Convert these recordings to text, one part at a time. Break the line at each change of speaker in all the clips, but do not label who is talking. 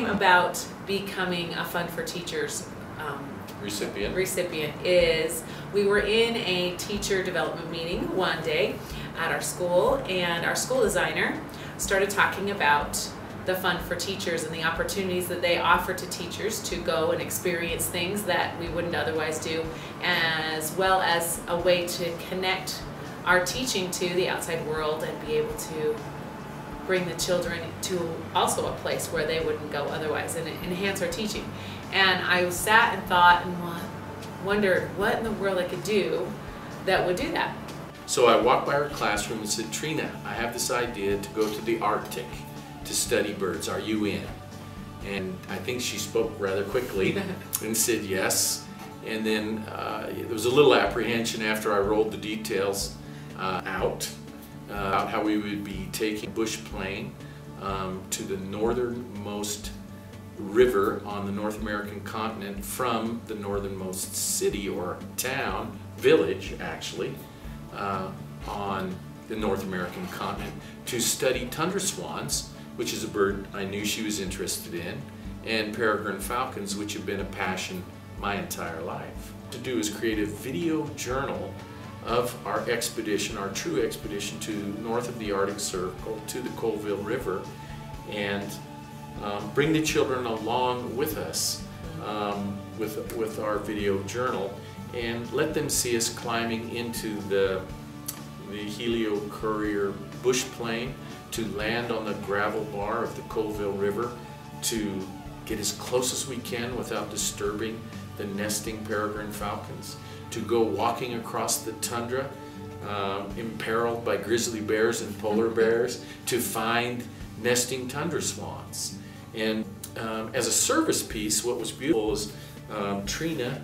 about becoming a Fund for Teachers recipient is we were in a teacher development meeting one day at our school, and our school designer started talking about the Fund for Teachers and the opportunities that they offer to teachers to go and experience things that we wouldn't otherwise do, as well as a way to connect our teaching to the outside world and be able to bring the children to also a place where they wouldn't go otherwise and enhance our teaching. And I sat and thought and wondered what in the world I could do that would do that.
So I walked by her classroom and said, "Trina, I have this idea to go to the Arctic to study birds. Are you in?" And I think she spoke rather quickly and said yes. And then there was a little apprehension after I rolled the details out about how we would be taking a bush plane to the northernmost river on the North American continent from the northernmost city or town, village actually, on the North American continent to study tundra swans, which is a bird I knew she was interested in, and peregrine falcons, which have been a passion my entire life. What to do is create a video journal of our expedition, our true expedition to north of the Arctic Circle to the Colville River, and bring the children along with us with our video journal, and let them see us climbing into the Helio Courier bush plane to land on the gravel bar of the Colville River, to get as close as we can without disturbing the nesting peregrine falcons, to go walking across the tundra imperiled by grizzly bears and polar bears to find nesting tundra swans. And as a service piece, what was beautiful is Trina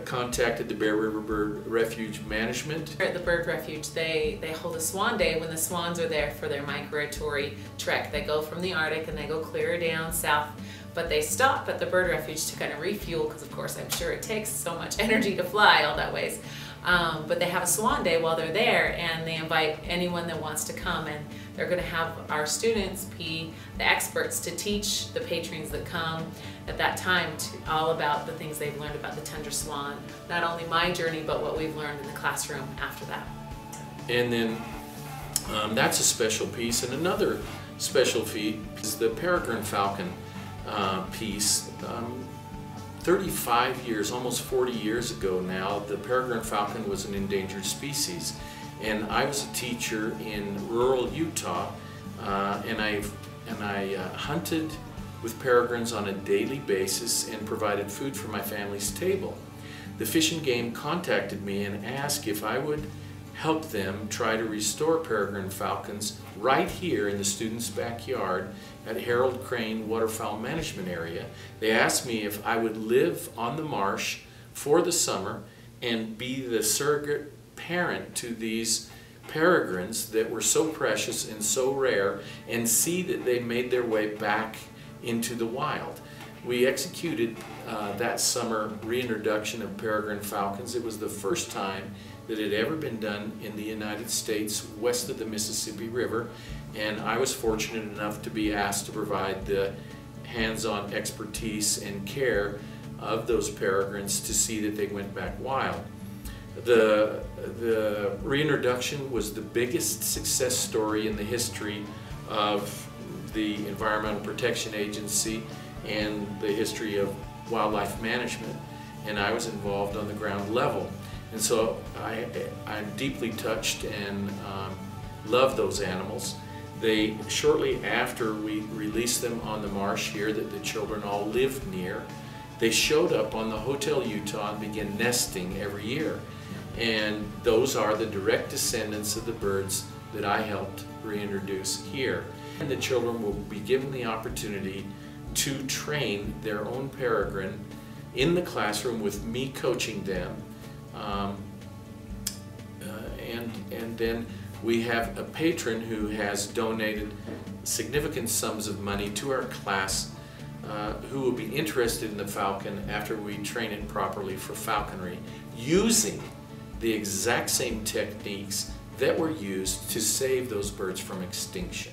contacted the Bear River Bird Refuge Management.
At the Bird Refuge, they hold a swan day when the swans are there for their migratory trek. They go from the Arctic and they go clear down south, but they stop at the Bird Refuge to kind of refuel, because of course I'm sure it takes so much energy to fly all that ways. But they have a swan day while they're there, and they invite anyone that wants to come, and they're going to have our students be the experts to teach the patrons that come at that time all about the things they've learned about the tundra swan. Not only my journey, but what we've learned in the classroom after that.
And then that's a special piece, and another special feat is the peregrine falcon piece. 35 years, almost 40 years ago now, the peregrine falcon was an endangered species, and I was a teacher in rural Utah, and I hunted with peregrines on a daily basis and provided food for my family's table. The Fish and Game contacted me and asked if I would help them try to restore peregrine falcons right here in the students' backyard at Harold Crane Waterfowl Management Area. They asked me if I would live on the marsh for the summer and be the surrogate parent to these peregrines that were so precious and so rare, and see that they made their way back into the wild. We executed that summer reintroduction of peregrine falcons. It was the first time that it had ever been done in the United States west of the Mississippi River, and I was fortunate enough to be asked to provide the hands-on expertise and care of those peregrines to see that they went back wild. The reintroduction was the biggest success story in the history of the Environmental Protection Agency and the history of wildlife management, and I was involved on the ground level. And so I'm deeply touched and love those animals. They, shortly after we released them on the marsh here that the children all lived near, they showed up on the Hotel Utah and began nesting every year. And those are the direct descendants of the birds that I helped reintroduce here. And the children will be given the opportunity to train their own peregrine in the classroom with me coaching them. And then we have a patron who has donated significant sums of money to our class who will be interested in the falcon after we train it properly for falconry, using the exact same techniques that were used to save those birds from extinction.